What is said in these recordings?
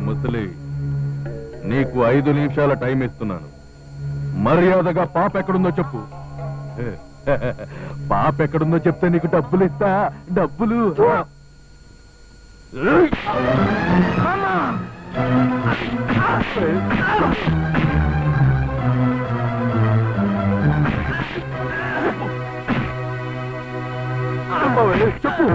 ముసలి, నీకు 5 నిమిషాల టైం ఇస్తున్నాను. మర్యాదగా పాప ఎక్కడుందో చెప్పు. పాప ఎక్కడుందో చెప్తే నీకు డబ్బులు ఇస్తా. డబ్బులు చెప్పు.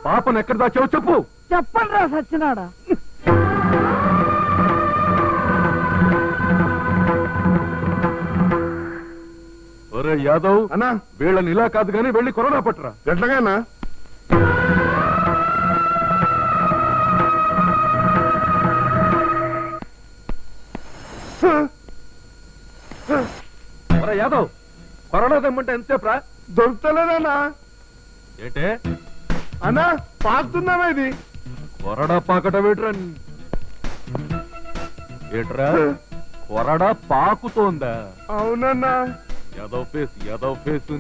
పాపను ఎక్కడ దాచావు చెప్పు. చెప్పండి రా సచ్చినాడా. ఒరే యాదవ్ అన్నా, వీళ్ళని ఇలా కాదు గానీ వెళ్ళి కరోనా పట్టరా. ఎట్లాగానా? ఒరే యాదవ్, కరోనా తెమ్మంటే ఎంతసేపు రా? దొరుకుతలేదన్నా. ఏంటే అన్నా, పాకుతుందామా ఇది? కొరడా పాకట వేట్రా. ఏట్రా కొరడా పాకుతోందా? అవునన్నా. యాదవ్ ఫేస్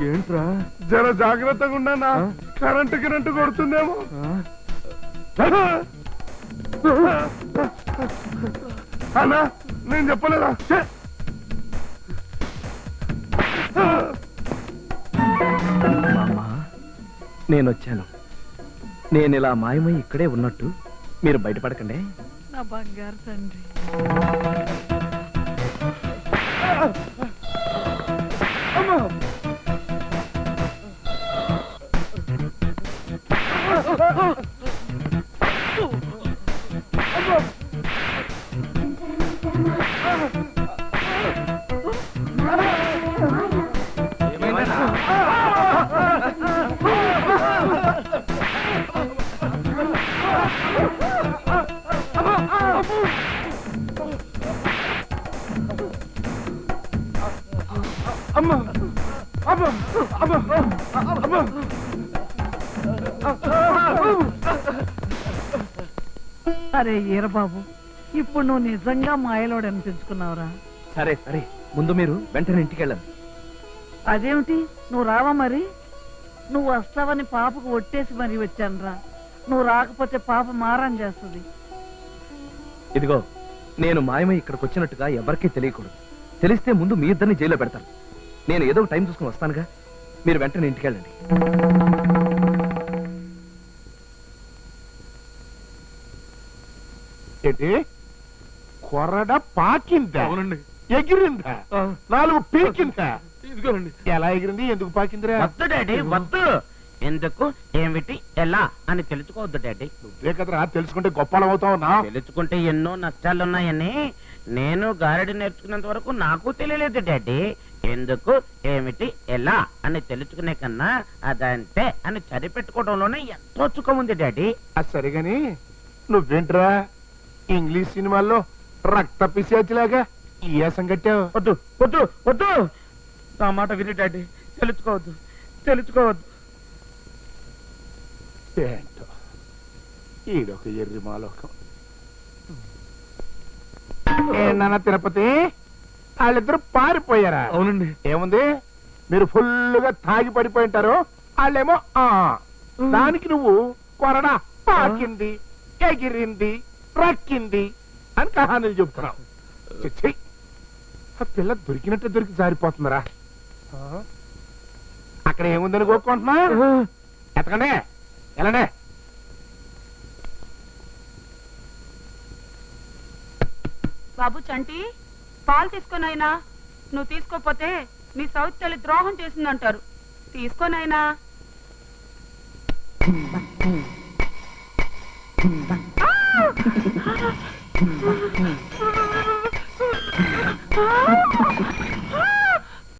ఏంట్రా? జర జాగ్రత్తగా ఉండన్నా, కరెంటు కొడుతుందేమో. అన్నా, నేను చెప్పలేదా? నేనొచ్చాను. నేను ఇలా మాయమై ఇక్కడే ఉన్నట్టు మీరు బయటపడకండి. నా బంగారు తండ్రి. అరే ఈరబాబు, ఇప్పుడు నువ్వు నిజంగా మాయలోడు అనిపించుకున్నావురా. సరే సరే, ముందు మీరు వెంటనే ఇంటికి వెళ్ళండి. అదేమిటి, నువ్వు రావా? మరి నువ్వు వస్తావని పాపకు ఒట్టేసి మరీ వచ్చానురా. నువ్వు రాకపోతే పాప మారం చేస్తుంది. ఇదిగో, నేను మాయమై ఇక్కడికి వచ్చినట్టుగా ఎవరికీ తెలియకూడదు. తెలిస్తే ముందు మీ ఇద్దరిని జైల్లో పెడతాను. నేను ఏదో టైం చూసుకుని వస్తానుగా, మీరు వెంటనే ఇంటికి వెళ్ళండి. ఏంటి? కొరడ పాకిందా? ఎగిరిందా? 4 పీకిందా? ఇదిగోనండి. ఎలా ఎగిరింది? ఎందుకు పాకిందిరా? వద్దు డాడీ, వద్దు. ఎందుకు, ఏమిటి, ఎలా అని తెలుసుకోవద్దు డాడీ. నువ్వే కదరా తెలుసుకుంటే గొప్పలం అవుతావునా? తెలుసుకుంటే ఎన్నో నష్టాలున్నాయని నేను గారెడి నేర్చుకున్నంత వరకు నాకు తెలియలేదు డాడీ. ఎందుకు, ఏమిటి, ఎలా అని తెలుసుకునే కన్నా అదంతే అని సరిపెట్టుకోవడంలోనే ఎంతో సుఖం ఉంది డాడీ. అది సరిగాని నువ్వేంట్రా ఇంగ్లీష్ సినిమాల్లో రక్త పిశాచిలాగా ఈ ఏసం కట్టావు? వద్దు వద్దు వద్దు, నా మాట విని డాడీ. తెలుసుకోవద్దు. ఏంటో ఈడొక ఎర్రి మాలోకం. నాన్న తిరుపతి, వాళ్ళిద్దరు పారిపోయారా? అవునండి. ఏముంది, మీరు ఫుల్లుగా తాగి పడిపోయి ఉంటారు. వాళ్ళేమో దానికి నువ్వు కొరడా పాకింది, ఎగిరింది, రక్కింది అని కహానీలు చెబుతున్నావు. చిచ్చి, ఆ పిల్ల దొరికినట్టు దొరికి జారిపోతుందరా. అక్కడ ఏముందని కోరుకుంటున్నా? ఎతకండి, ఎలానే. బాబు చంటి, పాలు తీసుకోనైనా. నువ్వు తీసుకోపోతే నీ సౌత్ తల్లి ద్రోహం చేసిందంటారు. తీసుకోనైనా.